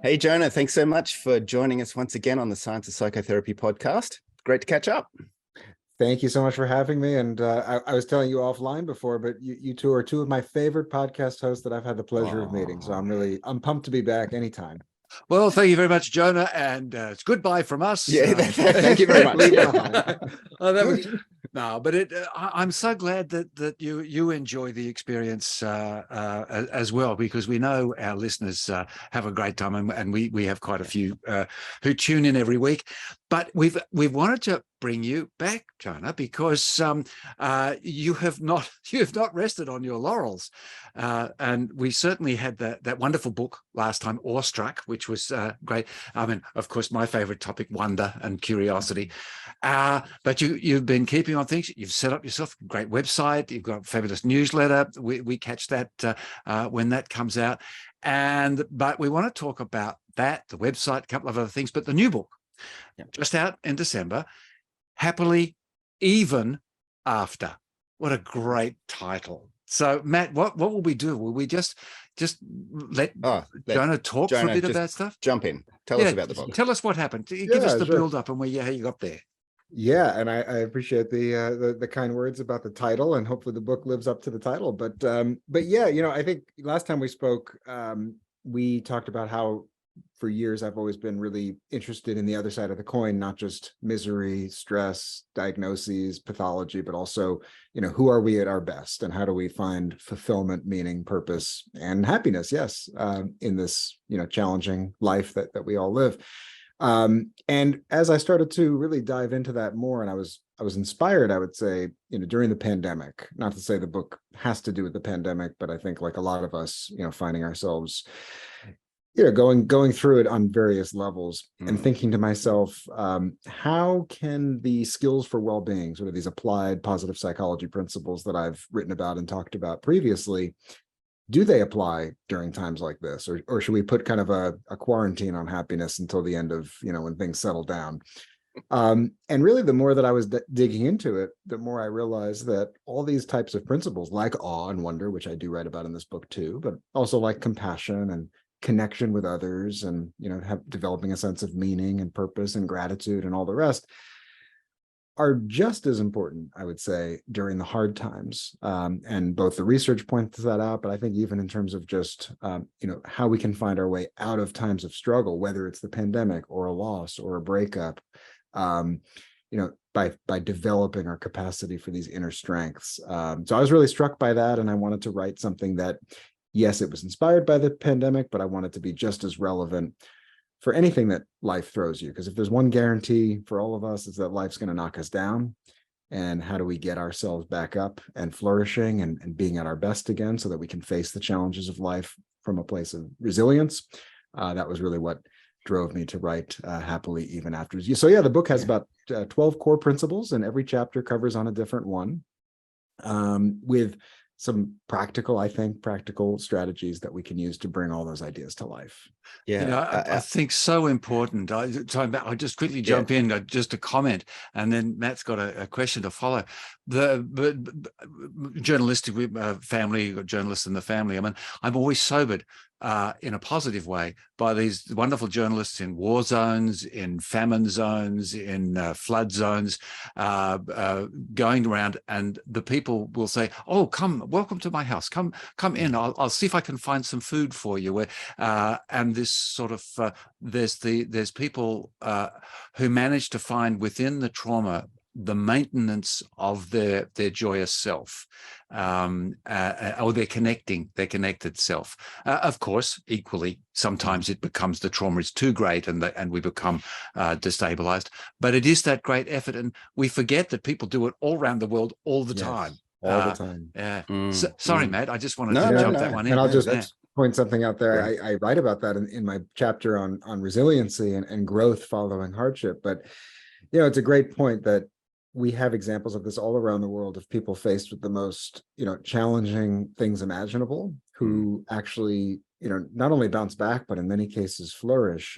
Hey, Jonah, thanks so much for joining us once again on the Science of Psychotherapy podcast. Great to catch up. Thank you so much for having me. And I was telling you offline before, but you two are two of my favorite podcast hosts that I've had the pleasure of meeting. So I'm pumped to be back anytime. Well, thank you very much, Jonah, and it's goodbye from us. Yeah, thank you very much. I'm so glad that you enjoy the experience as well, because we know our listeners have a great time, and we have quite a few who tune in every week. But we've wanted to bring you back, Jonah, because you have not rested on your laurels, and we certainly had that wonderful book last time, Awestruck, which was great. I mean, of course, my favorite topic, wonder and curiosity. But you've been keeping on things. You've set up yourself a great website. You've got a fabulous newsletter. We catch that when that comes out, but we want to talk about that, the website, a couple of other things, but the new book. Just out in December, Happily Even After. What a great title. So, Matt, what will we do? Will we just let Jonah talk for a bit about stuff? Jump in. Tell us about the book. Tell us what happened. Give us the build up and how you got there. Yeah, and I appreciate the kind words about the title, and hopefully the book lives up to the title. But yeah, I think last time we spoke, we talked about how for years I've always been really interested in the other side of the coin, not just misery, stress, diagnoses, pathology, but also, who are we at our best, and how do we find fulfillment, meaning, purpose, and happiness? Yes, in this challenging life that we all live. And as I started to really dive into that more, and I was inspired, I would say, during the pandemic. Not to say the book has to do with the pandemic, but I think like a lot of us, finding ourselves going through it on various levels and thinking to myself, how can the skills for well-being, sort of these applied positive psychology principles that I've written about and talked about previously, do they apply during times like this? Or should we put kind of a quarantine on happiness until the end of, when things settle down? And really, the more that I was digging into it, the more I realized that all these types of principles, like awe and wonder, which I do write about in this book too, but also like compassion and connection with others, and developing a sense of meaning and purpose and gratitude and all the rest, are just as important, I would say, during the hard times. And both the research points that out, but I think even in terms of just how we can find our way out of times of struggle, whether it's the pandemic or a loss or a breakup, by developing our capacity for these inner strengths. So I was really struck by that, and I wanted to write something that, yes, it was inspired by the pandemic, but I want it to be just as relevant for anything that life throws you. Because if there's one guarantee for all of us, is that life's going to knock us down. And how do we get ourselves back up and flourishing and being at our best again, so that we can face the challenges of life from a place of resilience? That was really what drove me to write Happily Even After. So yeah, the book has about 12 core principles, and every chapter covers on a different one, with some practical strategies that we can use to bring all those ideas to life. Yeah, I think so important. I'll just quickly jump in, just a comment, and then Matt's got a question to follow. The journalistic family, journalists in the family, I mean, I'm always sobered in a positive way by these wonderful journalists in war zones, in famine zones, in flood zones, going around, and the people will say, "Oh, welcome to my house. Come in. I'll see if I can find some food for you." And this sort of there's people who manage to find within the trauma the maintenance of their joyous self, or their connected self. Of course, equally, sometimes it becomes the trauma is too great and we become destabilized. But it is that great effort, and we forget that people do it all around the world all the time. All the time. Yeah. Sorry, Matt. I just wanted to jump that one in. And I'll just point something out there. I write about that in my chapter on resiliency and growth following hardship. But it's a great point that we have examples of this all around the world, of people faced with the most, challenging things imaginable, who actually, not only bounce back, but in many cases flourish.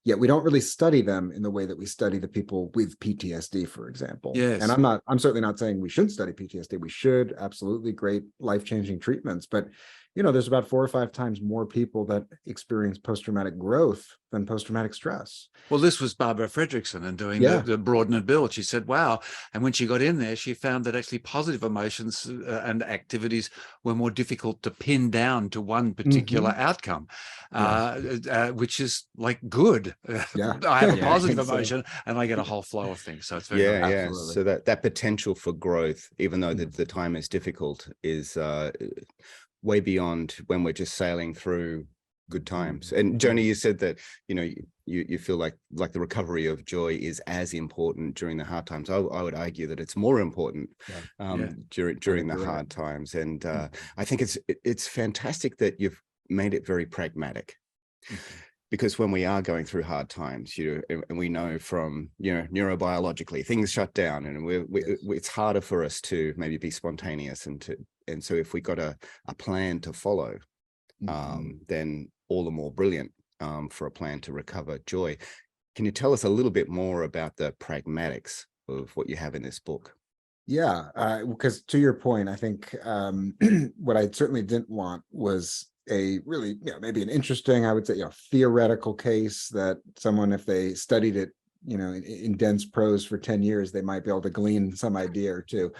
Yet we don't really study them in the way that we study the people with PTSD, for example. Yes. And I'm certainly not saying we shouldn't study PTSD. We should, absolutely, great life-changing treatments. But, there's about 4 or 5 times more people that experience post-traumatic growth than post-traumatic stress. Well, this was Barbara Fredrickson and doing Yeah. the Broaden and Build. She said, wow. And when she got in there, she found that actually positive emotions and activities were more difficult to pin down to one particular outcome, which is like good. Yeah. I have a Yeah, I positive think so. emotion and I get a whole flow of things. So it's very nice. Yeah. Absolutely. So that potential for growth, even though the time is difficult, is way beyond when we're just sailing through good times. And Jonah, you said that you feel like the recovery of joy is as important during the hard times. I would argue that it's more important during the hard times. And I think it's fantastic that you've made it very pragmatic. Because when we are going through hard times, and we know from neurobiologically things shut down, and it's harder for us to maybe be spontaneous, and so if we got a plan to follow, then all the more brilliant for a plan to recover joy. Can you tell us a little bit more about the pragmatics of what you have in this book? Yeah, because to your point, I think what I certainly didn't want was a really, maybe an interesting, I would say, theoretical case that someone, if they studied it, in dense prose for 10 years, they might be able to glean some idea or two.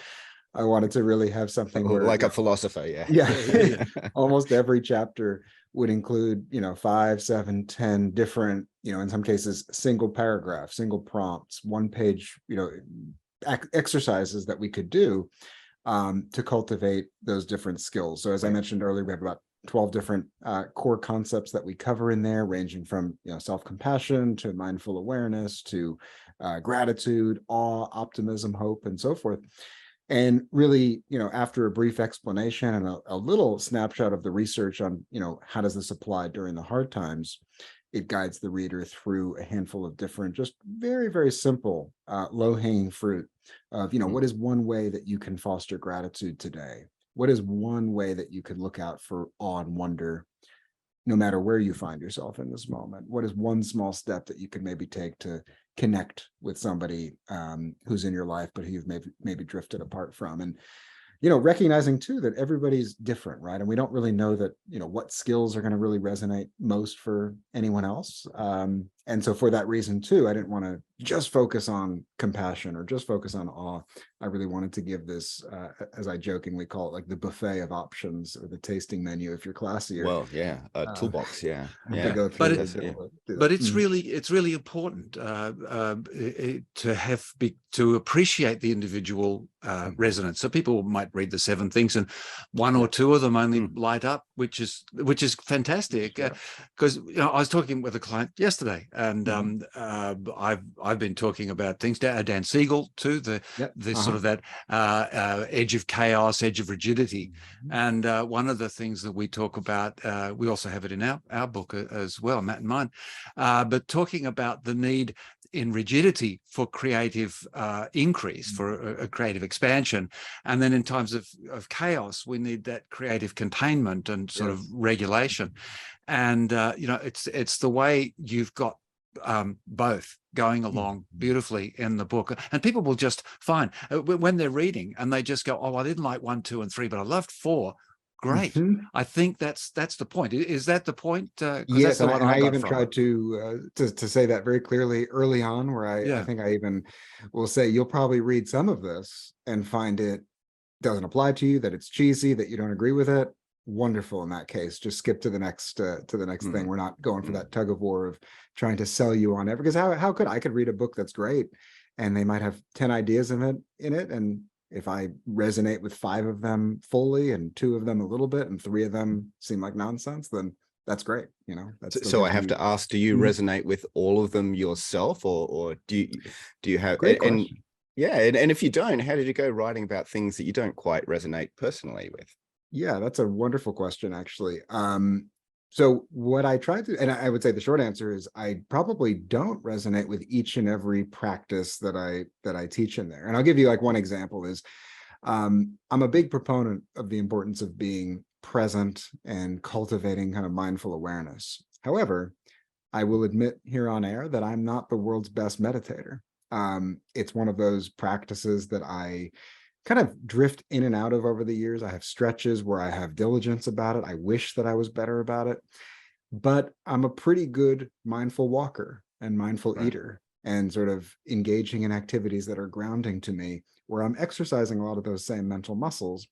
I wanted to really have something where, like a philosopher, almost every chapter would include, 5, 7, 10 different, in some cases, single paragraphs, single prompts, one page, exercises that we could do to cultivate those different skills. So as I mentioned earlier, we have about 12 different core concepts that we cover in there, ranging from self-compassion to mindful awareness to gratitude, awe, optimism, hope, and so forth. And really, after a brief explanation and a little snapshot of the research on, how does this apply during the hard times, it guides the reader through a handful of different, just very, very simple, low-hanging fruit of, what is one way that you can foster gratitude today? What is one way that you could look out for awe and wonder, no matter where you find yourself in this moment? What is one small step that you could maybe take to connect with somebody who's in your life, but who you've maybe drifted apart from? And recognizing too that everybody's different, right? And we don't really know that, what skills are going to really resonate most for anyone else. And so for that reason too, I didn't want to just focus on compassion or just focus on awe. I really wanted to give this, as I jokingly call it, like the buffet of options or the tasting menu if you're classier. Well, toolbox, to go through but it's really important to appreciate the individual resonance. So people might read the 7 things and 1 or 2 of them only light up, which is fantastic. Because I was talking with a client yesterday, and I've been talking about things. Dan Siegel too, sort of that edge of chaos, edge of rigidity, and one of the things that we talk about, we also have it in our book as well, Matt and mine, but talking about the need in rigidity for creative increase, for a creative expansion, and then in times of chaos, we need that creative containment and sort of regulation. And it's the way you've got both going along beautifully in the book. And people will just find when they're reading and they just go, oh, I didn't like 1, 2, and 3, but I loved 4. Great. I think that's the point. Is that the point? Yes, and I even tried to say that very clearly early on, where I think I even will say, you'll probably read some of this and find it doesn't apply to you, that it's cheesy, that you don't agree with it. Wonderful. In that case, just skip to the next thing. We're not going for that tug of war of trying to sell you on it, because how could I could read a book that's great and they might have 10 ideas in it, and if I resonate with 5 of them fully and 2 of them a little bit and 3 of them seem like nonsense, then that's great. So I have to ask, do you resonate with all of them yourself, or do you have? Great question. And if you don't, how did you go writing about things that you don't quite resonate personally with? Yeah, that's a wonderful question, actually. So what I tried to, and I would say the short answer is I probably don't resonate with each and every practice that I teach in there. And I'll give you like one example is, I'm a big proponent of the importance of being present and cultivating kind of mindful awareness. However, I will admit here on air that I'm not the world's best meditator. It's one of those practices that I kind of drift in and out of over the years. I have stretches where I have diligence about it. I wish that I was better about it, but I'm a pretty good mindful walker and mindful Right. eater, and sort of engaging in activities that are grounding to me, where I'm exercising a lot of those same mental muscles,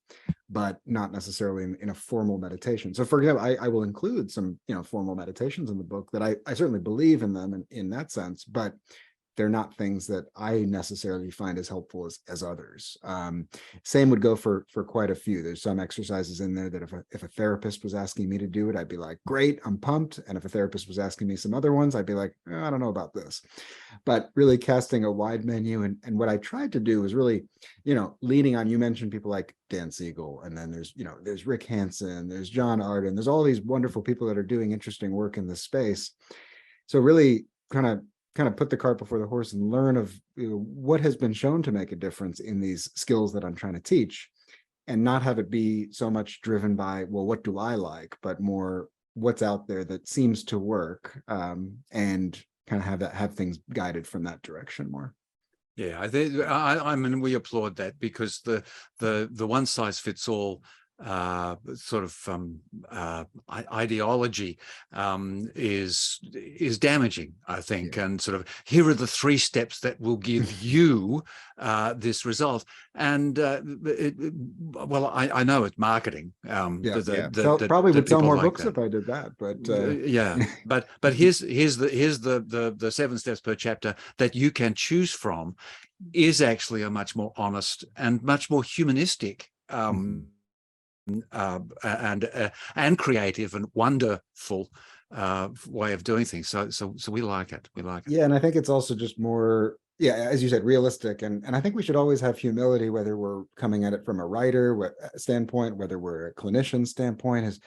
but not necessarily in a formal meditation. So for example, I will include some, formal meditations in the book that I certainly believe in them in that sense, but they're not things that I necessarily find as helpful as others. Same would go for quite a few. There's some exercises in there that if a therapist was asking me to do it, I'd be like, great, I'm pumped. And if a therapist was asking me some other ones, I'd be like, I don't know about this. But really casting a wide menu. And what I tried to do was really, leaning on, you mentioned people like Dan Siegel, and then there's Rick Hansen, there's John Arden, there's all these wonderful people that are doing interesting work in this space. So really kind of put the cart before the horse and learn of what has been shown to make a difference in these skills that I'm trying to teach, and not have it be so much driven by, well, what do I like, but more what's out there that seems to work, and kind of have things guided from that direction more. Yeah, I mean, we applaud that, because the one size fits all sort of ideology is damaging, I think. And sort of, here are the 3 steps that will give you this result. And well, I know it's marketing. Probably would sell more books if I did that, but yeah. But here's the 7 steps per chapter that you can choose from, is actually a much more honest and much more humanistic and creative and wonderful way of doing things. So we like it. Yeah, and I think it's also just more, as you said, realistic. And I think we should always have humility, whether we're coming at it from a writer standpoint, whether we're a clinician standpoint. Is,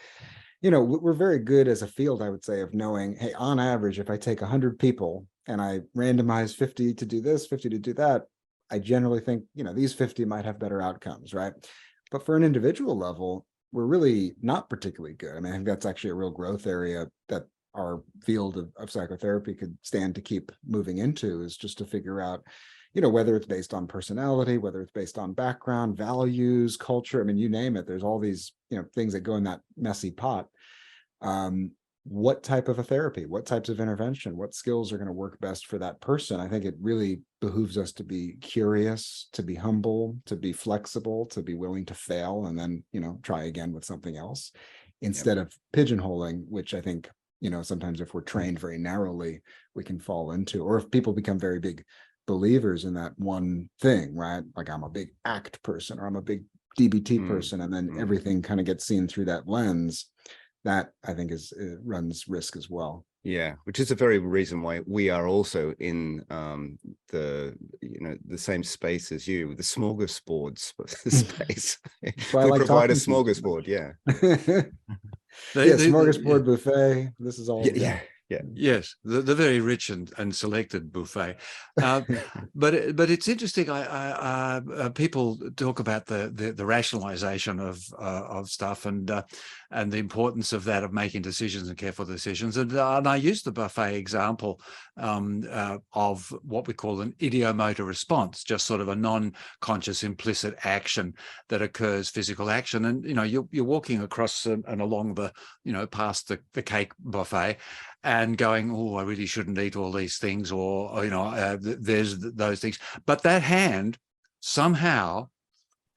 we're very good as a field, I would say, of knowing, hey, on average, if I take 100 people and I randomize 50 to do this, 50 to do that, I generally think, these 50 might have better outcomes, right? But for an individual level, we're really not particularly good. I mean, I think that's actually a real growth area that our field of psychotherapy could stand to keep moving into, is just to figure out, whether it's based on personality, whether it's based on background, values, culture. I mean, you name it. There's all these, things that go in that messy pot. What type of a therapy, what types of intervention, what skills are going to work best for that person? I think it really behooves us to be curious, to be humble, to be flexible, to be willing to fail, and then, try again with something else, instead of pigeonholing, which I think, sometimes if we're trained very narrowly, we can fall into, or if people become very big believers in that one thing, right? Like, I'm a big ACT person, or I'm a big DBT person, and then everything kind of gets seen through that lens. That, I think, runs risk as well. Yeah, which is the very reason why we are also in the same space as you, the smorgasbord space. We provide a smorgasbord, smorgasbord buffet. This is all. Yeah. Yes, the very rich and selected buffet. But it's interesting. People talk about the rationalization of stuff, and the importance of that, of making decisions and careful decisions. And I use the buffet example of what we call an idiomotor response, just sort of a non-conscious implicit action that occurs, physical action. And you're walking across and along the past the cake buffet, and going, oh, I really shouldn't eat all these things, or there's those things. But that hand somehow,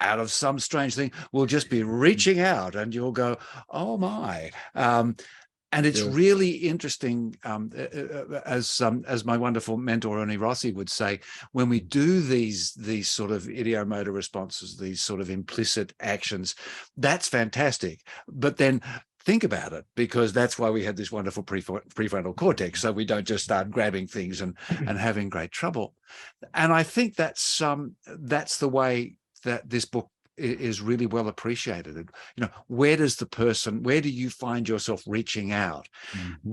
out of some strange thing, will just be reaching out, and you'll go, oh my. And it's really interesting, as my wonderful mentor Ernie Rossi would say, when we do these sort of idiomotor responses, these sort of implicit actions, that's fantastic. But then think about it, because that's why we had this wonderful prefrontal cortex, so we don't just start grabbing things and having great trouble. And I think that's the way that this book is really well appreciated. Where do you find yourself reaching out?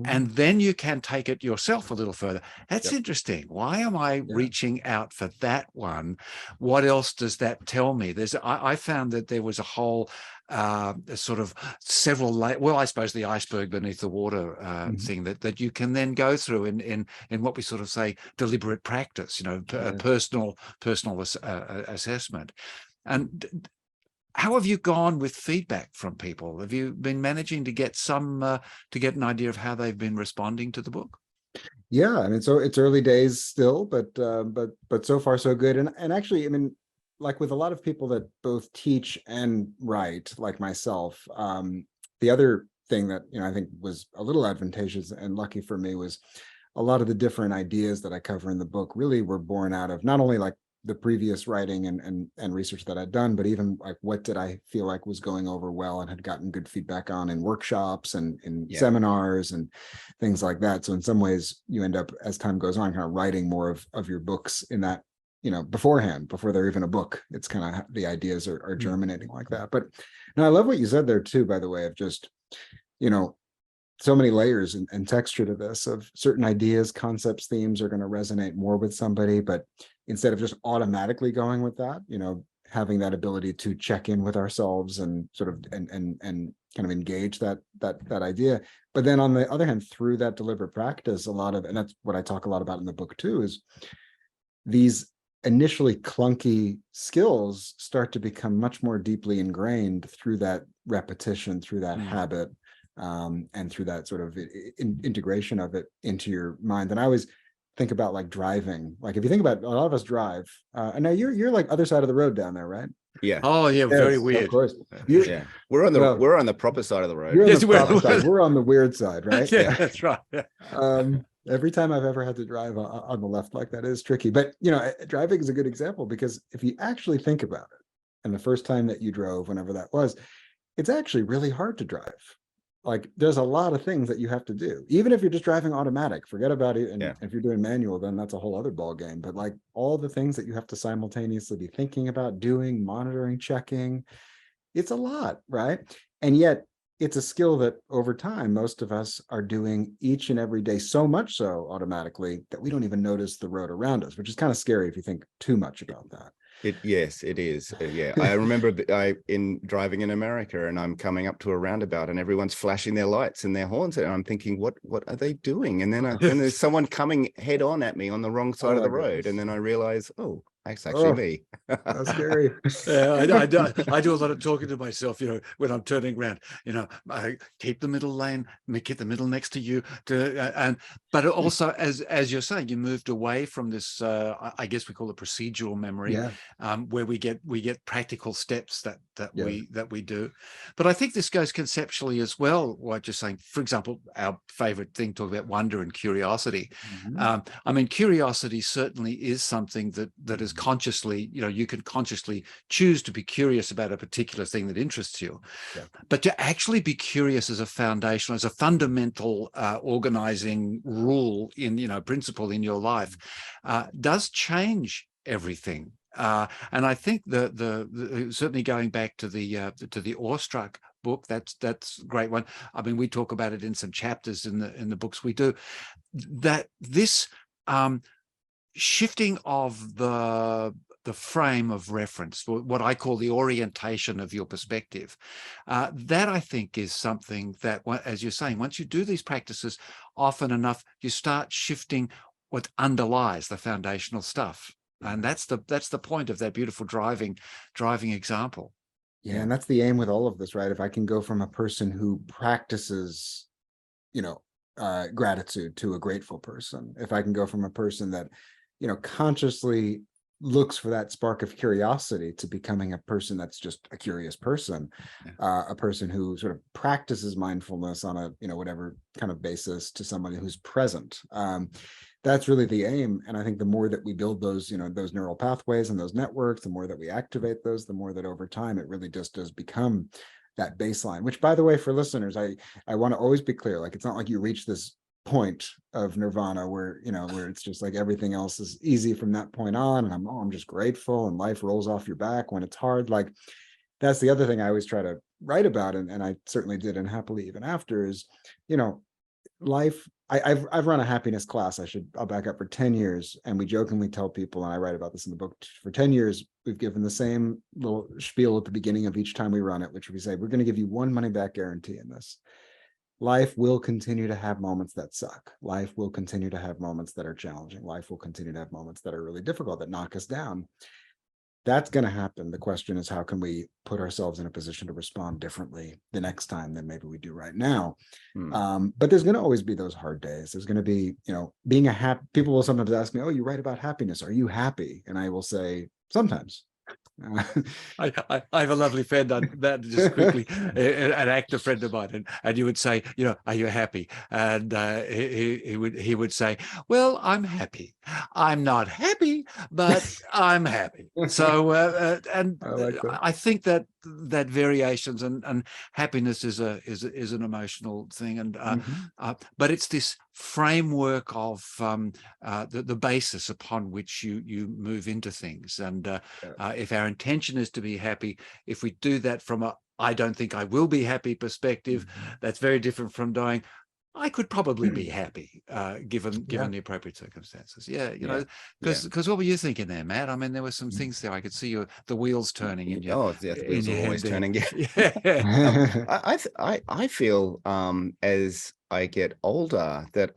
And then you can take it yourself a little further. That's interesting. Why am I reaching out for that one? What else does that tell me? I found that there was a whole sort of several I suppose the iceberg beneath the water thing that you can then go through in what we sort of say deliberate practice, personal assessment. And how have you gone with feedback from people? Have you been managing to get to get an idea of how they've been responding to the book? Yeah, I mean, so it's early days still, but so far so good. And actually, I mean, like with a lot of people that both teach and write, like myself, the other thing that, I think was a little advantageous and lucky for me was a lot of the different ideas that I cover in the book really were born out of not only like the previous writing and research that I'd done, but even like what did I feel like was going over well and had gotten good feedback on in workshops and in seminars and things like that. So in some ways you end up, as time goes on, kind of writing more of your books in that, beforehand, before they're even a book. It's kind of the ideas are germinating like that. But no, I love what you said there too, by the way, of just, so many layers and texture to this, of certain ideas, concepts, themes are going to resonate more with somebody, but instead of just automatically going with that, having that ability to check in with ourselves and sort of and kind of engage that idea. But then on the other hand, through that deliberate practice, a lot of, and that's what I talk a lot about in the book too, is these initially clunky skills start to become much more deeply ingrained through that repetition, through that habit, and through that sort of integration of it into your mind. And I always think about like driving. Like if you think about, a lot of us drive. And now you're like other side of the road down there, right? Yeah. Oh yeah, very weird. Of course. Yeah. We're on the proper side of the road. You're on Yes, the proper side. We're on the weird side, right? Yeah, that's right. Every time I've ever had to drive on the left like that is tricky. But driving is a good example, because if you actually think about it, and the first time that you drove, whenever that was, it's actually really hard to drive. Like there's a lot of things that you have to do, even if you're just driving automatic, forget about it. And if you're doing manual, then that's a whole other ball game. But like all the things that you have to simultaneously be thinking about, doing, monitoring, checking, it's a lot, right? And yet it's a skill that over time, most of us are doing each and every day, so much so automatically that we don't even notice the road around us, which is kind of scary if you think too much about that. Yes, it is. Yeah, I remember in driving in America, and I'm coming up to a roundabout, and everyone's flashing their lights and their horns, and I'm thinking, what are they doing? And then there's someone coming head on at me on the wrong side of the road, and then I realize, oh, that's actually me. That's scary. Yeah, I do a lot of talking to myself, when I'm turning around. I keep the middle lane, keep the middle next to you. But also, as you're saying, you moved away from this. I guess we call it procedural memory, where we get practical steps that we do. But I think this goes conceptually as well. What you're saying, for example, our favorite thing, talk about wonder and curiosity. I mean, curiosity certainly is something that is consciously, you can consciously choose to be curious about a particular thing that interests you. But to actually be curious as a foundation, as a fundamental organizing rule principle in your life, does change everything. And I think the certainly going back to the awestruck book, that's a great one. I mean, we talk about it in some chapters in the books we do, that this shifting of the frame of reference, what I call the orientation of your perspective, that I think is something that, as you're saying, once you do these practices often enough, you start shifting what underlies the foundational stuff. And that's the point of that beautiful driving example. Yeah, and that's the aim with all of this, right? If I can go from a person who practices, gratitude to a grateful person, if I can go from a person that, consciously looks for that spark of curiosity to becoming a person that's just a curious person, a person who sort of practices mindfulness on a, whatever kind of basis, to somebody who's present. That's really the aim. And I think the more that we build those, those neural pathways and those networks, the more that we activate those, the more that over time, it really just does become that baseline, which, by the way, for listeners, I want to always be clear. Like, it's not like you reach this point of nirvana where, where it's just like everything else is easy from that point on. And I'm just grateful and life rolls off your back when it's hard. Like, that's the other thing I always try to write about. And I certainly did in Happily Even After is, life. I've run a happiness class. I'll back up, for 10 years. And we jokingly tell people, and I write about this in the book, for 10 years, we've given the same little spiel at the beginning of each time we run it, which we say, we're going to give you one money back guarantee in this. Life will continue to have moments that suck. Life will continue to have moments that are challenging. Life will continue to have moments that are really difficult, that knock us down. That's going to happen. The question is, how can we put ourselves in a position to respond differently the next time than maybe we do right now? But there's going to always be those hard days. There's going to be, being a happy, people will sometimes ask me, oh, you write about happiness. Are you happy? And I will say, sometimes. I have a lovely friend that just quickly, an actor friend of mine, and you would say, are you happy? And he would say, well, I'm happy. I'm not happy, but I'm happy. So and I think that variations and happiness is an emotional thing, and but it's this framework of the basis upon which you move into things. And if our intention is to be happy, if we do that from a I don't think I will be happy perspective, that's very different from going, I could probably be happy given the appropriate circumstances. Because what were you thinking there, Matt? I mean, there were some things there. I could see the wheels turning in your the wheels are always turning. I feel as I get older that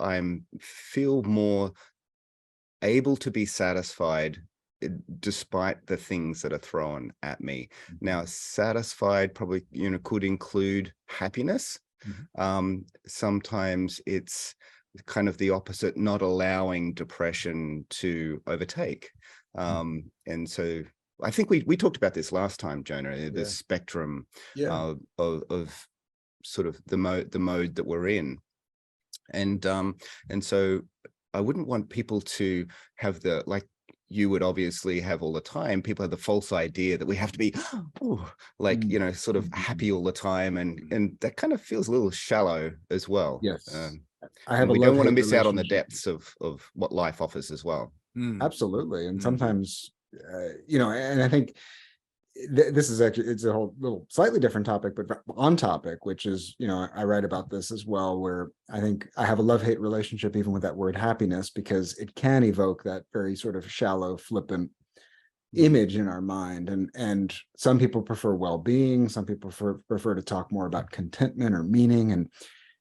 feel more able to be satisfied despite the things that are thrown at me. Now, satisfied probably could include happiness. Sometimes it's kind of the opposite, not allowing depression to overtake. And so I think we talked about this last time, Jonah, the spectrum of sort of the mode that we're in. And so I wouldn't want people to have you would obviously have all the time, people have the false idea that we have to be sort of happy all the time, and that kind of feels a little shallow as well. Yes. We don't want to miss out on the depths of what life offers as well. Absolutely. And sometimes and I think this is actually, it's a whole little slightly different topic, but on topic, which is, I write about this as well, where I think I have a love-hate relationship even with that word happiness, because it can evoke that very sort of shallow, flippant image in our mind. And some people prefer well-being, some people prefer to talk more about contentment or meaning. And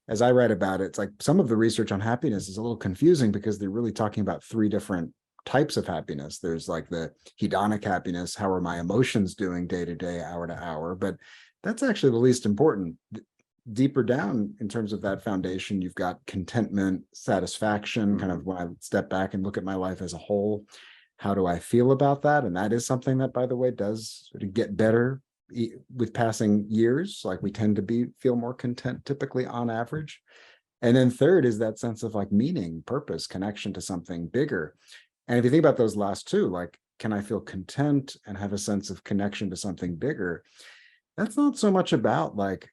as I write about it, it's like some of the research on happiness is a little confusing because they're really talking about three different types of happiness. There's like the hedonic happiness, how are my emotions doing day to day, hour to hour, but that's actually the least important. Deeper down in terms of that foundation, you've got contentment, satisfaction, kind of when I step back and look at my life as a whole, how do I feel about that? And that is something that, by the way, does sort of get better with passing years. Like we tend to feel more content typically on average. And then third is that sense of like meaning, purpose, connection to something bigger. And if you think about those last two, like, can I feel content and have a sense of connection to something bigger? That's not so much about like,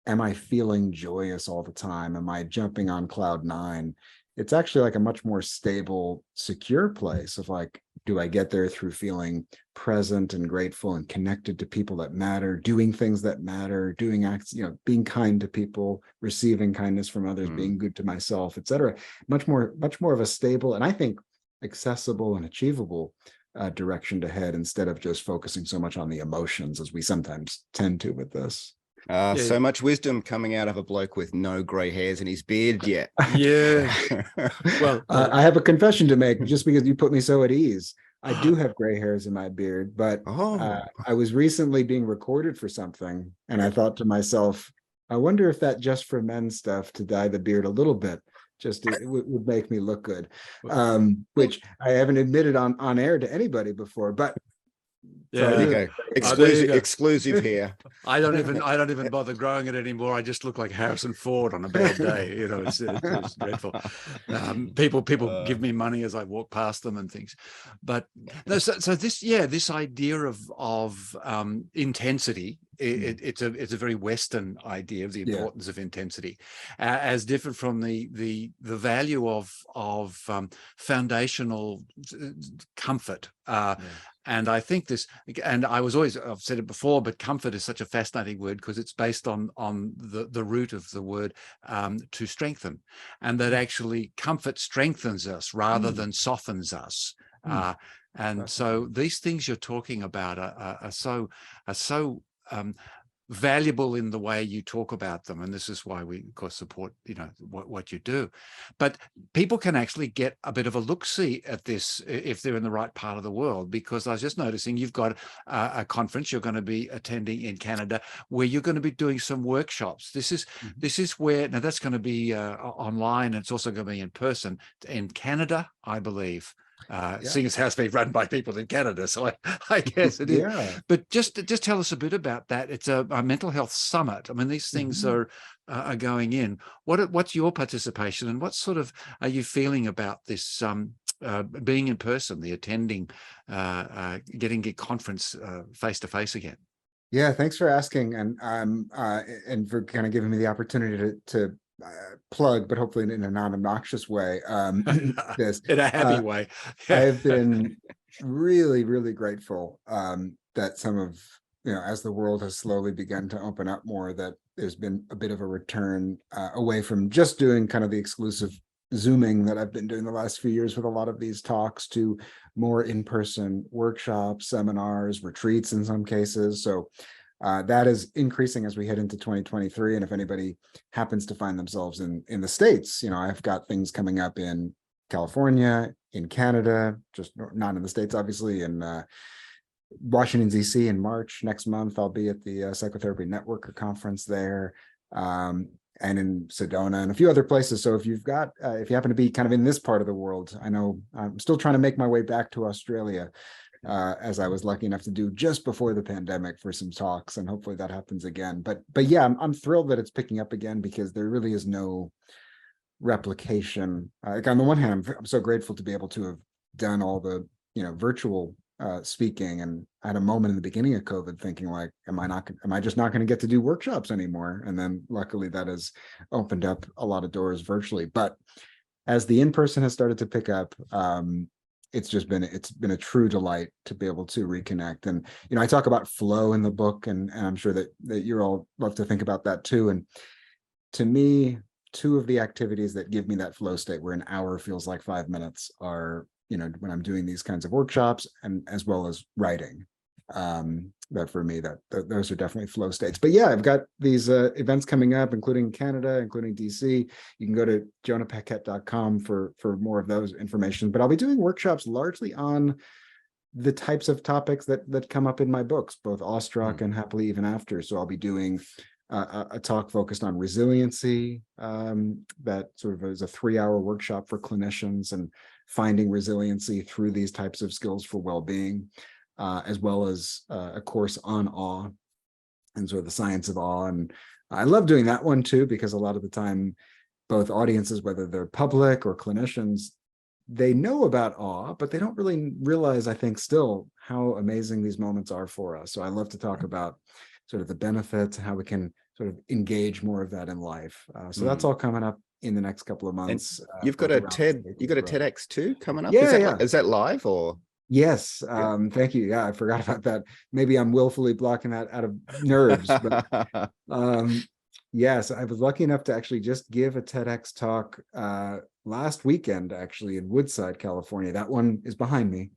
am I feeling joyous all the time? Am I jumping on cloud nine? It's actually like a much more stable, secure place of like, do I get there through feeling present and grateful and connected to people that matter, doing things that matter, doing acts, being kind to people, receiving kindness from others, being good to myself, etc. Much more of a stable, and I think accessible and achievable direction to head, instead of just focusing so much on the emotions as we sometimes tend to with this. So much wisdom coming out of a bloke with no gray hairs in his beard yet. Well, I have a confession to make, just because you put me so at ease. I do have gray hairs in my beard, but I was recently being recorded for something, and I thought to myself, I wonder if that Just for Men stuff to dye the beard a little bit it would make me look good, which I haven't admitted on air to anybody before, but exclusive here. I don't even bother growing it anymore. I just look like Harrison Ford on a bad day. It's dreadful. People give me money as I walk past them and things, but no. So this idea of intensity. It's a very Western idea of the importance of intensity, as different from the value of foundational comfort. And I think this, and I've said it before, but comfort is such a fascinating word because it's based on the root of the word to strengthen, and that actually comfort strengthens us rather than softens us. And so these things you're talking about are so valuable in the way you talk about them. And this is why we, of course, support, what you do. But people can actually get a bit of a look-see at this if they're in the right part of the world, because I was just noticing you've got a conference you're going to be attending in Canada where you're going to be doing some workshops. This is where, now that's going to be online, and it's also going to be in person in Canada, I believe. Seeing as how it's being run by people in Canada, so I guess it is. But just tell us a bit about that. It's a mental health summit. I mean, these things are going in. What's your participation, and what sort of are you feeling about this being in person, the attending, getting a conference face to face again? Yeah, thanks for asking, and for kind of giving me the opportunity to plug, but hopefully in a non-obnoxious way. This in a happy way. I've been really, really grateful that some of, as the world has slowly begun to open up more, that there's been a bit of a return away from just doing kind of the exclusive Zooming that I've been doing the last few years with a lot of these talks, to more in-person workshops, seminars, retreats in some cases. So that is increasing as we head into 2023. And if anybody happens to find themselves in the States, I've got things coming up in California, in Canada, just not in the States, obviously, in Washington, D.C. in March. Next month, I'll be at the Psychotherapy Networker conference there, and in Sedona and a few other places. So if you happen to be kind of in this part of the world, I know I'm still trying to make my way back to Australia, as I was lucky enough to do just before the pandemic for some talks, and hopefully that happens again. But yeah, I'm thrilled that it's picking up again, because there really is no replication. Like, on the one hand, I'm so grateful to be able to have done all the virtual speaking, and I had a moment in the beginning of COVID thinking, like, am I just not going to get to do workshops anymore? And then luckily that has opened up a lot of doors virtually. But as the in-person has started to pick up, it's been a true delight to be able to reconnect. And I talk about flow in the book, and I'm sure that you all love to think about that too. And to me, two of the activities that give me that flow state, where an hour feels like 5 minutes, are when I'm doing these kinds of workshops, and as well as writing. That for me, those are definitely flow states. But yeah, I've got these events coming up, including Canada, including DC. You can go to jonahpaquette.com for more of those information. But I'll be doing workshops largely on the types of topics that come up in my books, both Awestruck and Happily Even After. So I'll be doing a talk focused on resiliency, that sort of is a 3-hour workshop for clinicians, and finding resiliency through these types of skills for well-being, as well as a course on awe and sort of the science of awe. And I love doing that one too, because a lot of the time, both audiences, whether they're public or clinicians, they know about awe, but they don't really realize, I think, still how amazing these moments are for us. So I love to talk about sort of the benefits, how we can sort of engage more of that in life. So that's all coming up in the next couple of months. You've got a TEDx too coming up. Is that live or? Yes. Thank you. Yeah, I forgot about that. Maybe I'm willfully blocking that out of nerves, but yes, I was lucky enough to actually just give a TEDx talk last weekend, actually, in Woodside, California. That one is behind me.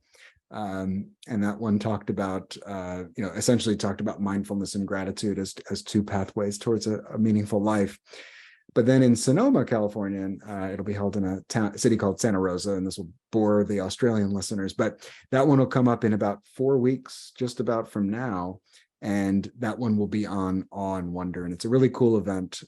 And that one talked about, essentially talked about mindfulness and gratitude as two pathways towards a meaningful life. But then in Sonoma, California, it'll be held in a city called Santa Rosa, and this will bore the Australian listeners. But that one will come up in about 4 weeks, just about from now. And that one will be on Awe and Wonder. And it's a really cool event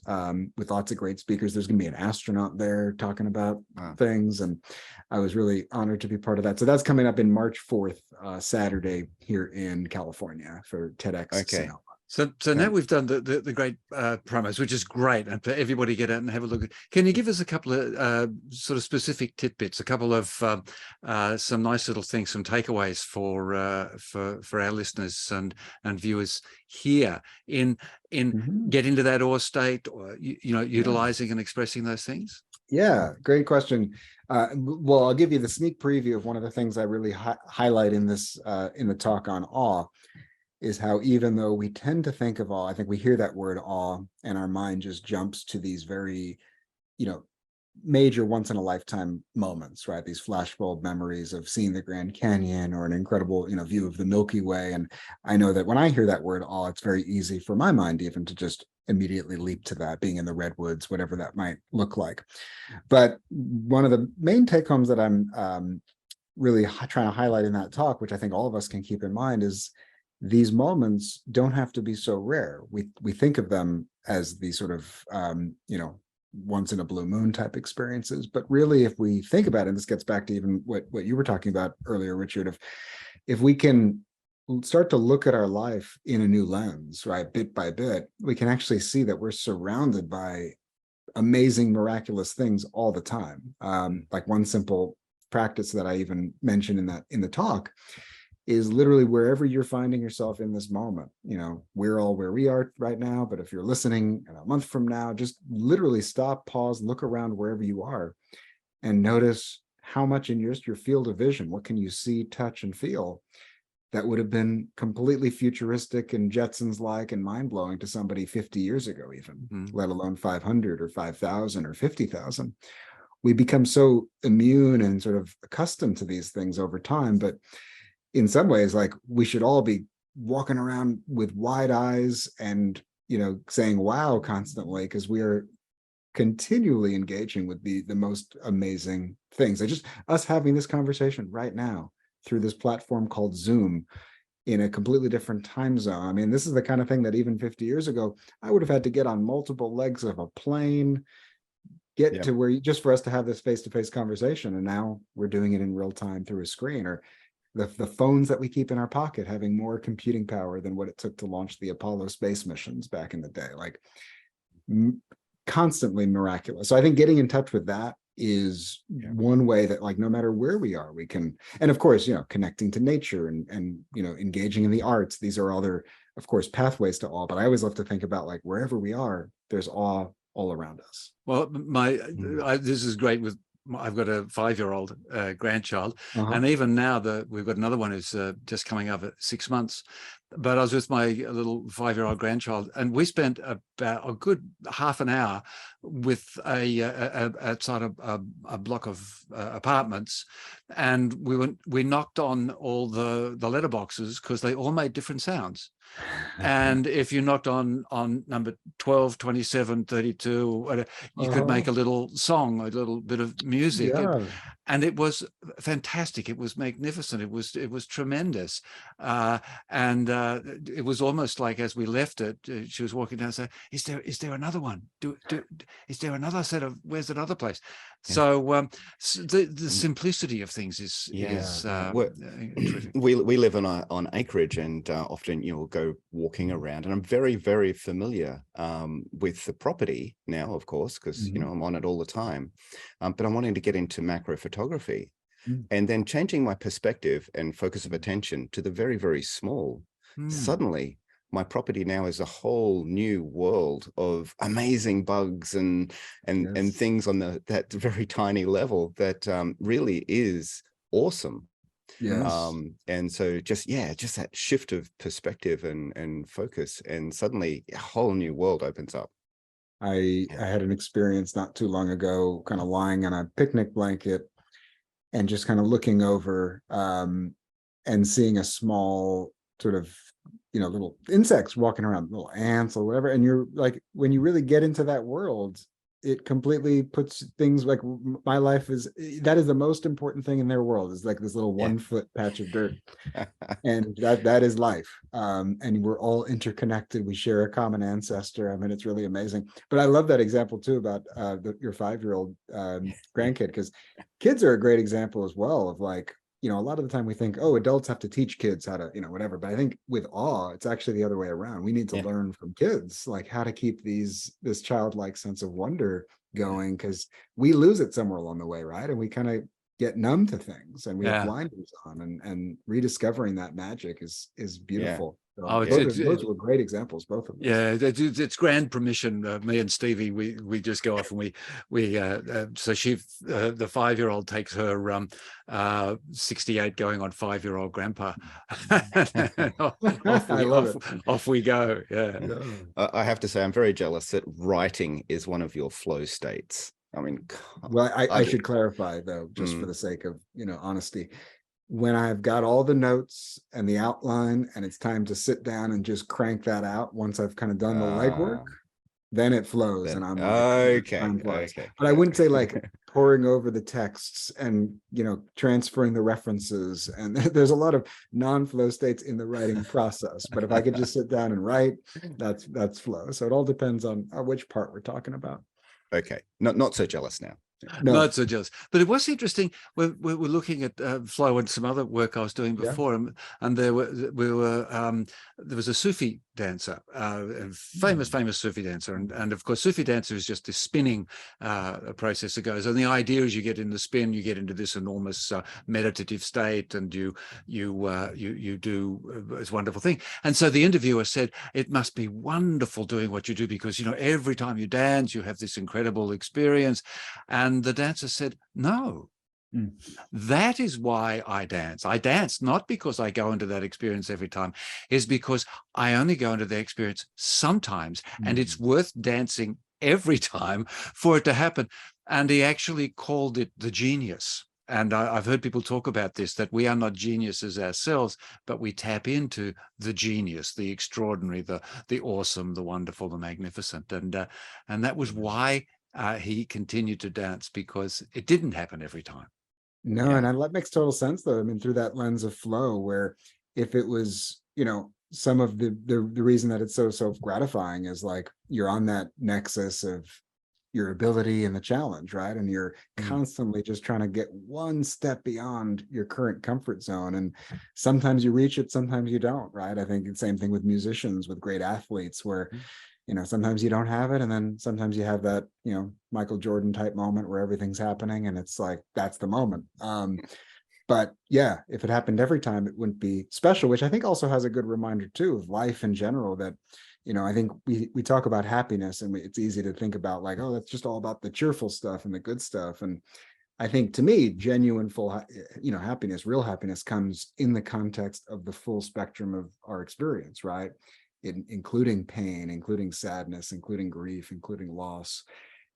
with lots of great speakers. There's going to be an astronaut there talking about things. And I was really honored to be part of that. So that's coming up in March 4th, Saturday, here in California for TEDx. Okay. So now we've done the great promos, which is great, and for everybody to get out and have a look. Can you give us a couple of sort of specific tidbits, a couple of some nice little things, some takeaways for our listeners and viewers here in getting to that awe state, or utilizing and expressing those things? Yeah, great question. Well, I'll give you the sneak preview of one of the things I really highlight in this in the talk on awe. Is how, even though we tend to think of awe, I think we hear that word awe and our mind just jumps to these very, major once in a lifetime moments, right? These flashbulb memories of seeing the Grand Canyon or an incredible, view of the Milky Way. And I know that when I hear that word awe, it's very easy for my mind even to just immediately leap to that, being in the redwoods, whatever that might look like. But one of the main take homes that I'm really trying to highlight in that talk, which I think all of us can keep in mind, is these moments don't have to be so rare. We think of them as these sort of once in a blue moon type experiences, but really, if we think about it, and this gets back to even what you were talking about earlier, Richard, if we can start to look at our life in a new lens, right, bit by bit, we can actually see that we're surrounded by amazing, miraculous things all the time. Like one simple practice that I even mentioned in the talk is literally wherever you're finding yourself in this moment. We're all where we are right now, but if you're listening in a month from now, just literally stop, pause, look around wherever you are, and notice how much in your field of vision, what can you see, touch, and feel that would have been completely futuristic and Jetsons-like and mind-blowing to somebody 50 years ago even, let alone 500 or 5,000 or 50,000. We become so immune and sort of accustomed to these things over time, but in some ways, like, we should all be walking around with wide eyes and, saying wow constantly, because we are continually engaging with the most amazing things. Us having this conversation right now through this platform called Zoom in a completely different time zone. I mean, this is the kind of thing that even 50 years ago, I would have had to get on multiple legs of a plane, get to where just for us to have this face-to-face conversation. And now we're doing it in real time through a screen, or the phones that we keep in our pocket having more computing power than what it took to launch the Apollo space missions back in the day, like constantly miraculous. So I think getting in touch with that is one way that, like, no matter where we are, we can, and of course, connecting to nature and engaging in the arts. These are other, of course, pathways to awe, but I always love to think about, like, wherever we are, there's awe all around us. Well, this is great with, I've got a 5-year-old grandchild, and even now we've got another one who's just coming up at 6 months. But I was with my little 5-year-old grandchild, and we spent about a good half an hour with outside a block of apartments, and we knocked on all the letterboxes because they all made different sounds. And if you knocked on number 12, 27, 32, or whatever, you could make a little song, a little bit of music. And it was fantastic. It was magnificent. It was tremendous. And it was almost like, as we left it, she was walking down and said, is there another one? Is there another set of, where's another place? So the simplicity of things is terrific. We live on acreage, and often you'll go walking around, and I'm very, very familiar with the property now, of course, because I'm on it all the time. But I'm wanting to get into macro photography, and then changing my perspective and focus of attention to the very, very small. Suddenly, my property now is a whole new world of amazing bugs and things on that very tiny level that really is awesome. And so just that shift of perspective and focus, and suddenly a whole new world opens up. I had an experience not too long ago, kind of lying on a picnic blanket and just kind of looking over and seeing a small sort of little insects walking around, little ants or whatever. And you're like, when you really get into that world, it completely puts things like, my life that is the most important thing in their world, is like this little 1 foot patch of dirt. And that is life. And we're all interconnected. We share a common ancestor. I mean, it's really amazing. But I love that example too about your 5-year-old grandkid, because kids are a great example as well of, like, a lot of the time we think, oh, adults have to teach kids how to, whatever. But I think with awe, it's actually the other way around. We need to learn from kids, like, how to keep this childlike sense of wonder going, because we lose it somewhere along the way, right? And we kind of get numb to things, and we have blinders on, and rediscovering that magic is beautiful. So those were great examples, both of them. Yeah, it's grand permission. Me and Stevie, we just go off, and we so she, the 5-year-old takes her 68 going on 5-year-old grandpa. Off we go. Yeah. I have to say, I'm very jealous that writing is one of your flow states. I mean, Well, I I'd- should clarify though, just for Mm. the sake of, honesty. When I've got all the notes and the outline and it's time to sit down and just crank that out, once I've kind of done the legwork, then it flows then and I'm like, time flies. okay. But I wouldn't say like poring over the texts and, transferring the references. And there's a lot of non-flow states in the writing process. But if I could just sit down and write, that's flow. So it all depends on which part we're talking about. Okay, not so jealous now. No. Not so jealous. But it was interesting. We're looking at flow and some other work I was doing before, and there was a Sufi dancer, a famous Sufi dancer, and of course Sufi dancer is just this spinning process that goes. And the idea is you get in the spin, you get into this enormous meditative state, and you do this wonderful thing. And so the interviewer said, "It must be wonderful doing what you do because every time you dance, you have this incredible experience." And the dancer said, "No, that is why I dance. I dance not because I go into that experience every time, is because I only go into the experience sometimes, and it's worth dancing every time for it to happen." And he actually called it the genius. And I've heard people talk about this, that we are not geniuses ourselves, but we tap into the genius, the extraordinary, the awesome, the wonderful, the magnificent. And that was why he continued to dance, because it didn't happen every time. No, and that makes total sense though. I mean, through that lens of flow, where if it was, some of the reason that it's so gratifying is like you're on that nexus of your ability and the challenge, right? And you're constantly just trying to get one step beyond your current comfort zone. And sometimes you reach it, sometimes you don't, right? I think the same thing with musicians, with great athletes, where sometimes you don't have it, and then sometimes you have that, Michael Jordan type moment where everything's happening and it's like, that's the moment. But yeah, if it happened every time, it wouldn't be special, which I think also has a good reminder too of life in general, that, I think we talk about happiness and it's easy to think about like, oh, that's just all about the cheerful stuff and the good stuff. And I think to me, genuine full, happiness, real happiness comes in the context of the full spectrum of our experience, right? Including pain, including sadness, including grief, including loss.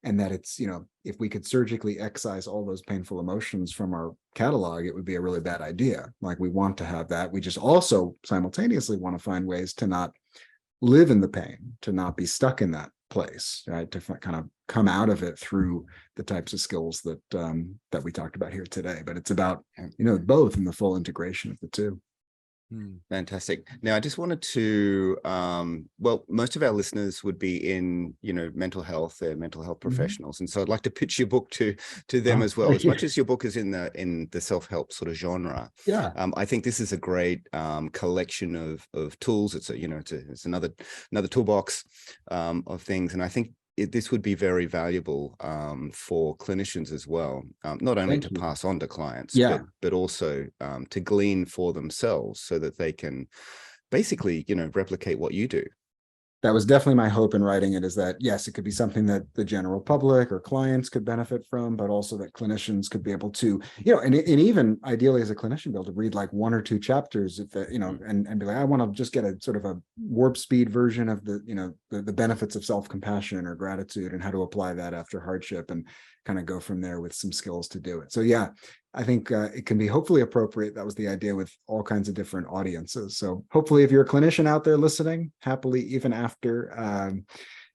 And that it's, if we could surgically excise all those painful emotions from our catalog, it would be a really bad idea. Like, we want to have that. We just also simultaneously want to find ways to not live in the pain, to not be stuck in that place, right? To kind of come out of it through the types of skills that that we talked about here today. But it's about, both, and the full integration of the two. Fantastic. Now, I just wanted to, well, most of our listeners would be in, mental health, they're mental health professionals. And so I'd like to pitch your book to them as well. As much as your book is in the self-help sort of genre. Yeah. I think this is a great collection of tools. It's it's another toolbox of things. And I think this would be very valuable for clinicians as well, not only to pass on to clients, but also to glean for themselves, so that they can basically, replicate what you do. That was definitely my hope in writing it, is that, yes, it could be something that the general public or clients could benefit from, but also that clinicians could be able to, and even ideally as a clinician, be able to read like 1 or 2 chapters, if and be like, I want to just get a sort of a warp speed version of the, the benefits of self-compassion or gratitude and how to apply that after hardship, and kind of go from there with some skills to do it. So yeah, I think it can be hopefully appropriate. That was the idea, with all kinds of different audiences. So hopefully, if you're a clinician out there listening, Happily Even After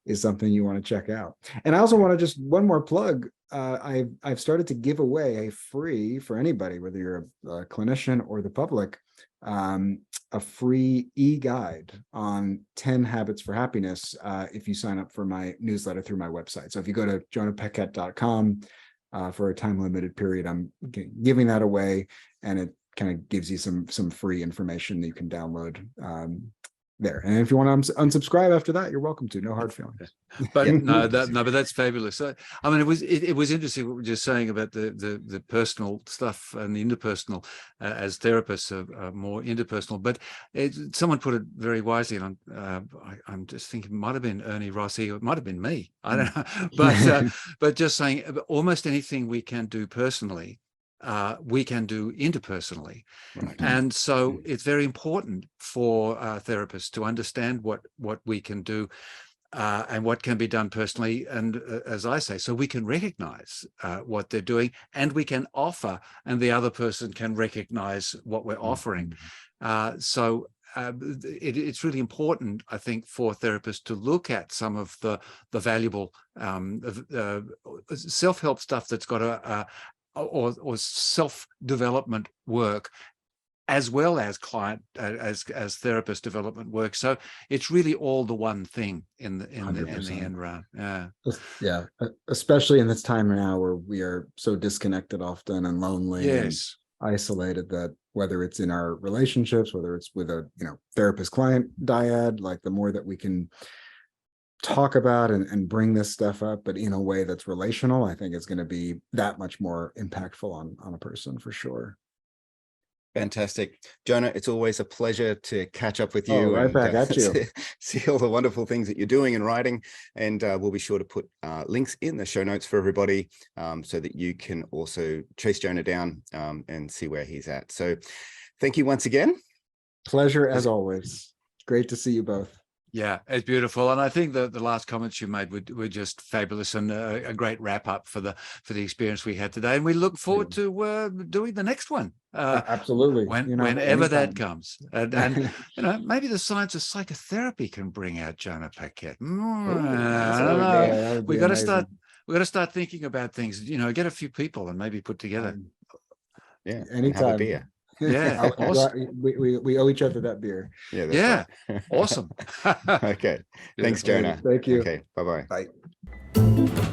is something you want to check out. And I also want to just one more plug. I've started to give away a free, for anybody, whether you're a clinician or the public, a free e-guide on 10 habits for happiness if you sign up for my newsletter through my website. So if you go to jonahpaquette.com for a time-limited period, I'm giving that away, and it kind of gives you some free information that you can download there. And if you want to unsubscribe after that, you're welcome to. No hard feelings. But but that's fabulous. So, I mean, it was interesting what we were just saying about the personal stuff and the interpersonal. As therapists are more interpersonal, but someone put it very wisely, and I'm just thinking, it might have been Ernie Rossi, or it might have been me. I don't know, but just saying, almost anything we can do personally, we can do interpersonally. Right. And so it's very important for therapists to understand what we can do and what can be done personally. And as I say, so we can recognize what they're doing, and we can offer, and the other person can recognize what we're offering. It's really important, I think, for therapists to look at some of the valuable self-help stuff that's got or self-development work, as well as client as therapist development work. So it's really all the one thing in the end run. Yeah, especially in this time now where we are so disconnected often and lonely. Yes. And isolated, that whether it's in our relationships, whether it's with a therapist client dyad, like the more that we can talk about and bring this stuff up, but in a way that's relational, I think it's going to be that much more impactful on a person for sure. Fantastic. Jonah, it's always a pleasure to catch up with you. Oh, right back at you. See all the wonderful things that you're doing and writing. And we'll be sure to put links in the show notes for everybody, so that you can also chase Jonah down and see where he's at. So thank you once again. Pleasure as always. Great to see you both. Yeah, it's beautiful. And I think the last comments you made were just fabulous, and a great wrap up for the experience we had today. And we look forward to doing the next one. Absolutely. Whenever that comes. And maybe the science of psychotherapy can bring out Jonah Paquette. I don't know. We got to start thinking about things, get a few people and maybe put together. Anytime. Have a beer. Yeah. Awesome. We owe each other that beer. Yeah. Right. Awesome. Okay. Thanks, Jonah. Thank you. Okay. Bye-bye. Bye.